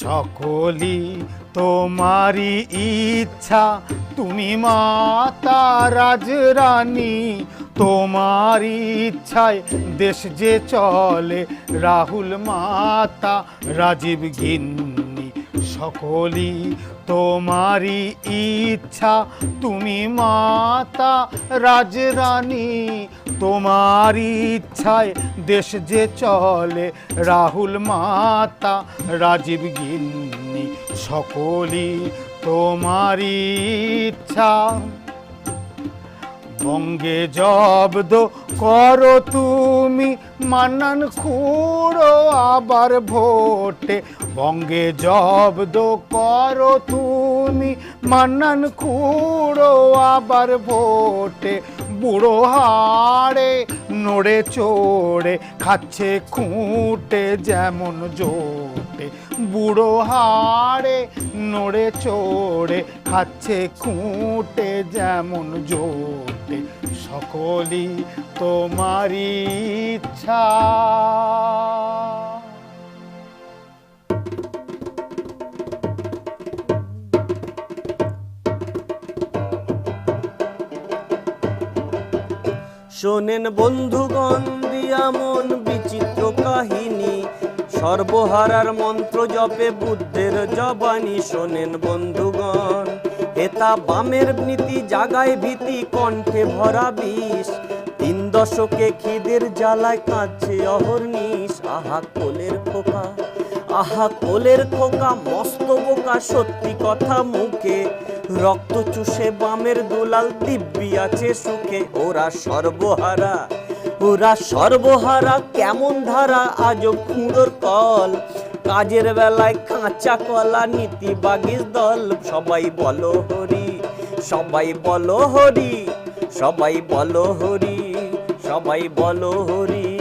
সকলি তোমারই ইচ্ছা, তুমি মাতা রাজরানী, তোমার ইচ্ছায় দেশ যে চলে, রাহুল মাতা রাজীব গিন্নি। সকলি তোমারই ইচ্ছা, তুমি মাতা রাজরানী, তোমার ইচ্ছায় দেশ যে চলে, রাহুল মাতা রাজীব গিন্নি। সকলি তোমারই ইচ্ছা। বঙ্গে জব্দ করো তুমি মান্নান খুঁড়ো আবার ভোটে, বঙ্গে জব্দ করো তুমি মান্নান খুঁড়ো আবার ভোটে। বুড়ো হাড়ে নড়ে চড়ে খাচ্ছে খুঁটে যেমন জোটে, বুড়ো হাড়ে নড়ে চড়ে খাচ্ছে খুঁটে যেমন জোটে। সকলি তোমারই ইচ্ছা। শোনেন বন্ধুগণ দিয়া মন বিচিত্র কাহিনী, সর্বহারার মন্ত্র জপে বুদ্ধের জবানি। শোনেন বন্ধুগণ হেতা বামের নীতি, জাগায় ভীতি কণ্ঠে ভরা বিষ। 3 দশকে খিদের জ্বালায় কাঁদছে অহর্নিশ। আহা কোলের খোকা, আহা কোলের খোকা, মস্ত বোকা সত্যি কথা মুখে। রক্ত চুষে বামের দুলাল দিব্যি আছে সুখে। ওরা সর্বহারা, ওরা সর্বহারা, কেমন ধারা আজও খুঁড়োর কল। কাজের বেলায় কাঁচা কলা, নীতি বাগিস দল। সবাই বলো হরি, সবাই বলো হরি, সবাই বলো হরি, সবাই বলো হরি।